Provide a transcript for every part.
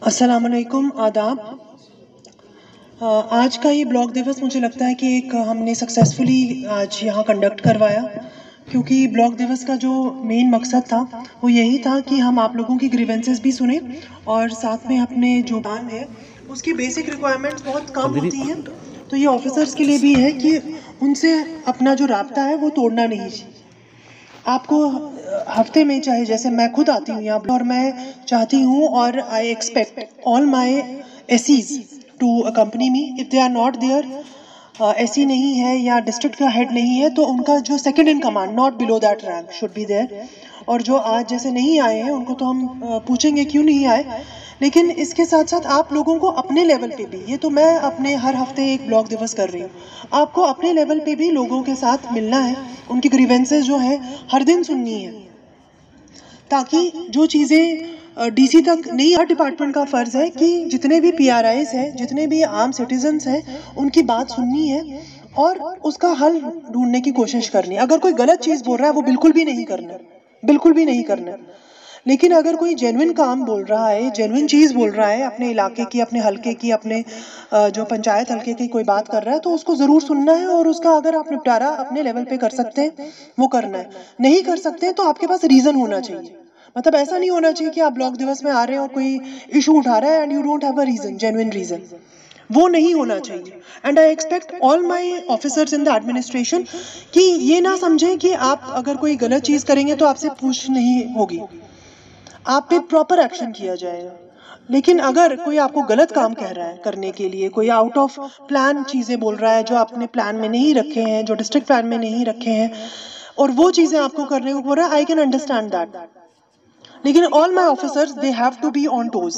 अस्सलामुअलैकुम, आदाब। आज का ये ब्लॉग दिवस मुझे लगता है कि एक हमने सक्सेसफुली आज यहाँ कंडक्ट करवाया, क्योंकि ब्लॉग दिवस का जो मेन मकसद था वो यही था कि हम आप लोगों की ग्रीवेंसेस भी सुने और साथ में अपने जो प्लान है उसकी बेसिक रिक्वायरमेंट्स बहुत कम होती हैं, तो ये ऑफिसर्स के लिए भी है कि उनसे अपना जो राब्ता है वो तोड़ना नहीं चाहिए। आपको हफ्ते में, चाहे जैसे मैं खुद आती हूँ यहाँ और मैं चाहती हूँ और I expect all my ACs to accompany me. If they are not there, AC नहीं है या डिस्ट्रिक्ट का हेड नहीं है, तो उनका जो second in command not below that rank should be there. और जो आज जैसे नहीं आए हैं उनको तो हम पूछेंगे क्यों नहीं आए, लेकिन इसके साथ साथ आप लोगों को अपने लेवल पे भी, ये तो मैं अपने हर हफ्ते एक ब्लॉग दिवस कर रही हूँ, आपको अपने लेवल पे भी लोगों के साथ मिलना है, उनकी ग्रीवेंसेस जो है हर दिन सुननी है, ताकि जो चीज़ें डीसी तक नहीं, हर डिपार्टमेंट का फ़र्ज़ है कि जितने भी पीआरआईज हैं, जितने भी आम सिटीजन्स हैं, उनकी बात सुननी है और उसका हल ढूंढने की कोशिश करनी है। अगर कोई गलत चीज़ बोल रहा है वो बिल्कुल भी नहीं करना, बिल्कुल भी नहीं करना। लेकिन अगर कोई जेन्युइन काम बोल रहा है, जेन्युइन चीज़ बोल रहा है, अपने इलाके की, अपने हलके की, अपने जो पंचायत हलके की कोई बात कर रहा है, तो उसको ज़रूर सुनना है और उसका अगर आप निपटारा अपने लेवल पे कर सकते हैं वो करना है। नहीं कर सकते तो आपके पास रीज़न होना चाहिए। मतलब ऐसा नहीं होना चाहिए कि आप ब्लॉक दिवस में आ रहे हैं और कोई इशू उठा रहा है and you don't have a reason, genuine reason. वो नहीं होना चाहिए। And I expect all my officers in the administration कि ये ना समझें कि आप अगर कोई गलत चीज़ करेंगे तो आपसे पूछ नहीं होगी, आप पे प्रॉपर एक्शन किया जाएगा। लेकिन अगर कोई आपको गलत काम कह रहा है करने के लिए, कोई आउट ऑफ प्लान चीज़ें बोल रहा है जो आपने प्लान में नहीं रखे हैं, जो डिस्ट्रिक्ट प्लान में नहीं रखे हैं, और वो चीज़ें आपको करने को बोल रहा है, आई कैन अंडरस्टैंड दैट। लेकिन all my officers they have to be on toes.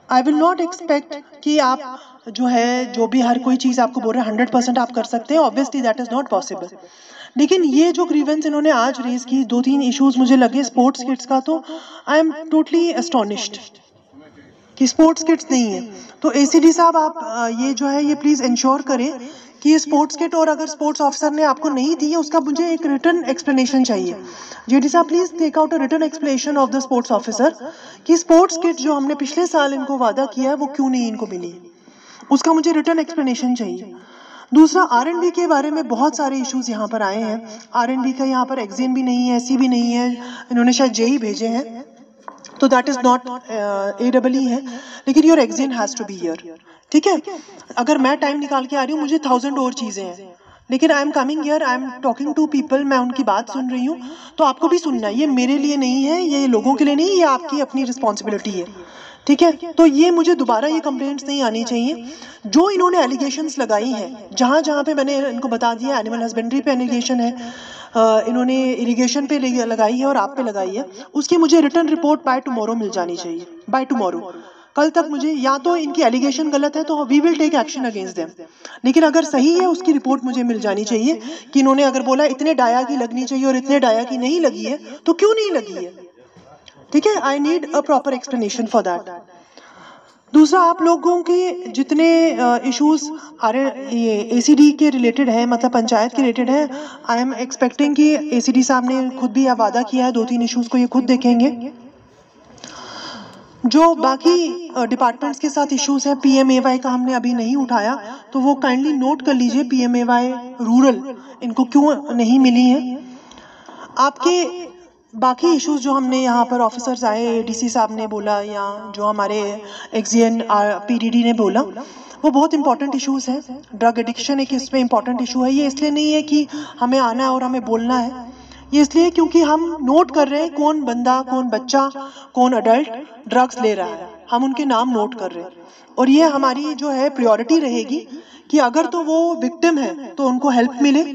I will not expect कि आप जो है, जो भी हर कोई चीज़ आपको बोल रहे हैं 100% आप कर सकते हैं, obviously that is not possible. लेकिन ये जो ग्रीवेंस इन्होंने आज रेज की, 2-3 इश्यूज मुझे लगे स्पोर्ट्स किट्स का, तो आई एम टोटली एस्टोनिश्ड कि स्पोर्ट्स किट्स नहीं है। तो एसीडी साहब, आप ये जो है ये प्लीज़ इंश्योर करें कि ये स्पोर्ट्स किट, और अगर स्पोर्ट्स ऑफिसर ने आपको नहीं दी है उसका मुझे एक रिटर्न एक्सप्लेनेशन चाहिए। जेडी साहब, please take out a return explanation of the sports officer कि स्पोर्ट्स किट जो हमने पिछले साल इनको वादा किया है वो क्यों नहीं इनको मिली, उसका मुझे रिटर्न एक्सप्लेनेशन चाहिए। दूसरा, आरएनबी के बारे में बहुत सारे इश्यूज यहाँ पर आए हैं। आरएनबी का यहाँ पर एग्जेम भी नहीं है, एससी भी नहीं है, इन्होंने शायद जेई भेजे हैं, तो दैट इज नॉट AEE है, लेकिन your exam has to be here. ठीक है, अगर मैं टाइम निकाल के आ रही हूँ, मुझे 1000 और चीज़ें हैं, लेकिन I am coming here, I am talking to people, मैं उनकी बात सुन रही हूँ, तो आपको भी सुनना है। ये मेरे लिए नहीं है, ये लोगों के लिए नहीं, ये आपकी अपनी रिस्पॉन्सिबिलिटी है। ठीक है, तो ये मुझे दोबारा ये कंप्लेंट्स नहीं आनी चाहिए। जो इन्होंने एलिगेशंस लगाई हैं, जहाँ जहाँ पे मैंने इनको बता दिया, एनिमल हस्बेंड्री पे एलिगेशन है, इन्होंने इरिगेशन पे लगाई है और आप पे लगाई है, उसकी मुझे रिटर्न रिपोर्ट बाय टुमारो मिल जानी चाहिए, बाय टुमारो। कल तक मुझे, या तो इनकी एलिगेशन गलत है तो we will take action against them, लेकिन अगर सही है उसकी रिपोर्ट मुझे मिल जानी चाहिए कि इन्होंने अगर बोला इतने डाया की लगनी चाहिए और इतने डाया की नहीं लगी है, तो क्यों नहीं लगी है। ठीक है, I need a proper explanation for that. दूसरा, आप लोगों के जितने इश्यूज ये एसीडी के रिलेटेड है, मतलब पंचायत के रिलेटेड है, आई एम एक्सपेक्टिंग कि एसीडी साहब ने खुद भी वादा किया है 2-3 इश्यूज को ये खुद देखेंगे। जो बाकी डिपार्टमेंट्स के साथ इश्यूज हैं, PMAY का हमने अभी नहीं उठाया, तो वो काइंडली नोट कर लीजिए, PMAY रूरल इनको क्यों नहीं मिली है। आपके बाकी इश्यूज जो हमने यहाँ पर ऑफिसर्स आए, डीसी साहब ने बोला या जो हमारे एक्सियन PDD ने बोला, वो बहुत इंपॉर्टेंट इश्यूज हैं। ड्रग एडिक्शन एक इसमें इंपॉर्टेंट इशू है। ये इसलिए नहीं है कि हमें आना है और हमें बोलना है, ये इसलिए क्योंकि हम नोट कर रहे हैं कौन बंदा, कौन बच्चा, कौन अडल्ट ड्रग्स ले रहा है, हम उनके नाम नोट कर रहे हैं। और ये हमारी जो है प्रायोरिटी रहेगी कि अगर तो वो विक्टिम है तो उनको हेल्प मिले,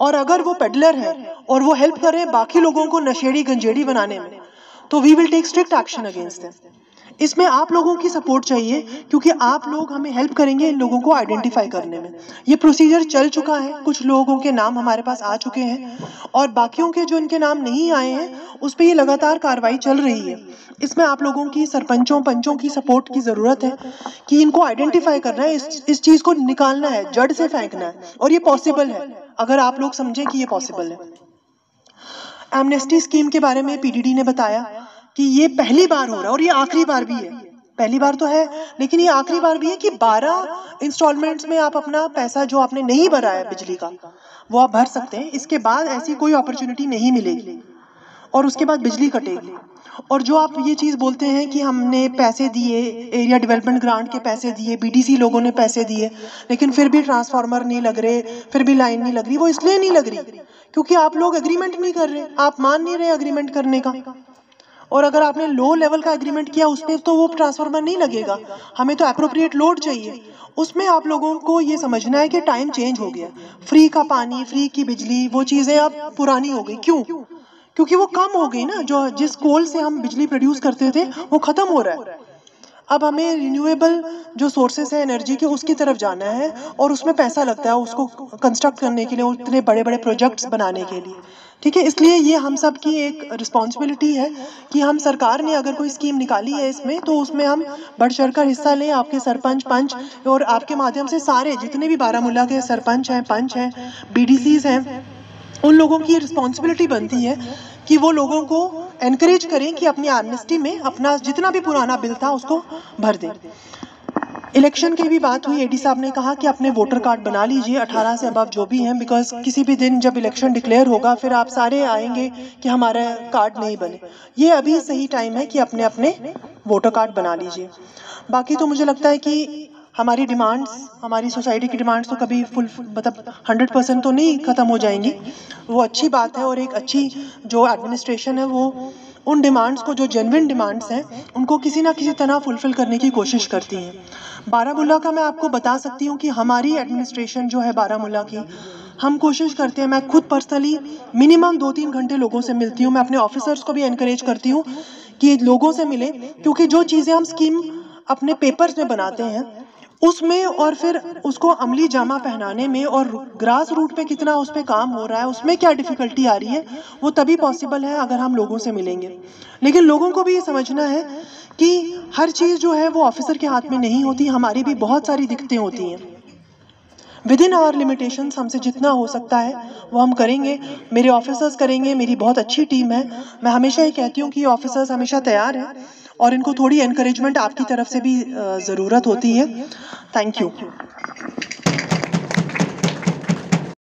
और अगर वो पेडलर है और वो हेल्प करे बाकी लोगों को नशेड़ी गंजेड़ी बनाने में, तो we will take strict action against them. इसमें आप लोगों की सपोर्ट चाहिए, क्योंकि आप लोग हमें हेल्प करेंगे इन लोगों को आइडेंटिफाई करने में। ये प्रोसीजर चल चुका है, कुछ लोगों के नाम हमारे पास आ चुके हैं और बाकियों के जो इनके नाम नहीं आए हैं उस पे ये लगातार कार्रवाई चल रही है। इसमें आप लोगों की, सरपंचों पंचों की सपोर्ट की ज़रूरत है कि इनको आइडेंटिफाई करना है, इस चीज़ को निकालना है, जड़ से फेंकना है, और ये पॉसिबल है अगर आप लोग समझें कि ये पॉसिबल है। एमनेस्टी स्कीम के बारे में पीडीडी ने बताया कि ये पहली बार हो रहा है और ये आखिरी बार भी है। पहली बार तो है, लेकिन ये आखिरी बार भी है कि 12 इंस्टॉलमेंट्स में आप अपना पैसा जो आपने नहीं भरा है बिजली का, वो आप भर सकते हैं। इसके बाद ऐसी कोई अपॉर्चुनिटी नहीं मिलेगी और उसके बाद बिजली कटेगी। और जो आप ये चीज़ बोलते हैं कि हमने पैसे दिए, एरिया डेवलपमेंट ग्रांट के पैसे दिए, बीडीसी लोगों ने पैसे दिए, लेकिन फिर भी ट्रांसफार्मर नहीं लग रहे, फिर भी लाइन नहीं लग रही, वो इसलिए नहीं लग रही क्योंकि आप लोग एग्रीमेंट नहीं कर रहे, आप मान नहीं रहे एग्रीमेंट करने का। और अगर आपने लो लेवल का एग्रीमेंट किया उस पर तो वो ट्रांसफार्मर नहीं लगेगा, हमें तो एप्रोप्रिएट लोड चाहिए। उसमें आप लोगों को ये समझना है कि टाइम चेंज हो गया, फ्री का पानी, फ्री की बिजली, वो चीज़ें अब पुरानी हो गई। क्यों? क्योंकि वो कम हो गई ना, जो जिस कोल से हम बिजली प्रोड्यूस करते थे वो खत्म हो रहा है। अब हमें रिन्यूएबल जो सोर्सेस है एनर्जी के, उसकी तरफ जाना है और उसमें पैसा लगता है उसको कंस्ट्रक्ट करने के लिए, उतने बड़े बड़े प्रोजेक्ट्स बनाने के लिए। ठीक है, इसलिए ये हम सब की एक रिस्पॉन्सिबिलिटी है कि हम, सरकार ने अगर कोई स्कीम निकाली है इसमें, तो उसमें हम बढ़ चढ़ कर हिस्सा लें। आपके सरपंच पंच और आपके माध्यम से सारे जितने भी बारामूला के सरपंच हैं, पंच हैं, बीडीसीज हैं, उन लोगों की रिस्पॉन्सिबिलिटी बनती है कि वो लोगों को एनकरेज करें कि अपनी एमनेस्टी में अपना जितना भी पुराना बिल था उसको भर दें। इलेक्शन की भी बात हुई, एडी साहब ने कहा कि अपने वोटर कार्ड बना लीजिए 18 से अबव जो भी हैं, बिकॉज किसी भी दिन जब इलेक्शन डिक्लेयर होगा फिर आप सारे आएंगे कि हमारा कार्ड नहीं बने। ये अभी सही टाइम है कि अपने अपने वोटर कार्ड बना लीजिए। बाकी तो मुझे लगता है कि हमारी डिमांड्स, हमारी सोसाइटी की डिमांड्स तो कभी फुल मतलब 100% तो नहीं ख़त्म हो जाएंगी, वो अच्छी बात है। और एक अच्छी जो एडमिनिस्ट्रेशन है वो उन डिमांड्स को, जो जेन्युइन डिमांड्स हैं, उनको किसी ना किसी तरह फुलफिल करने की कोशिश करती है। बारामूला का मैं आपको बता सकती हूँ कि हमारी एडमिनिस्ट्रेशन जो है बारामूला की, हम कोशिश करते हैं, मैं खुद पर्सनली मिनिमम 2-3 घंटे लोगों से मिलती हूँ। मैं अपने ऑफिसर्स को भी एनकरेज करती हूँ कि लोगों से मिले, क्योंकि जो चीज़ें हम स्कीम अपने पेपर्स में बनाते हैं उसमें और फिर उसको अमली जामा पहनाने में और ग्रास रूट पे कितना उस पर काम हो रहा है, उसमें क्या डिफ़िकल्टी आ रही है, वो तभी पॉसिबल है अगर हम लोगों से मिलेंगे। लेकिन लोगों को भी ये समझना है कि हर चीज़ जो है वो ऑफिसर के हाथ में नहीं होती, हमारी भी बहुत सारी दिक्कतें होती हैं। विद इन आवर लिमिटेशंस हमसे जितना हो सकता है वो हम करेंगे, मेरे ऑफिसर्स करेंगे, मेरी बहुत अच्छी टीम है। मैं हमेशा ही कहती हूँ कि ऑफिसर्स हमेशा तैयार हैं और इनको थोड़ी एनकरेजमेंट आपकी तरफ से भी ज़रूरत होती है। Thank you.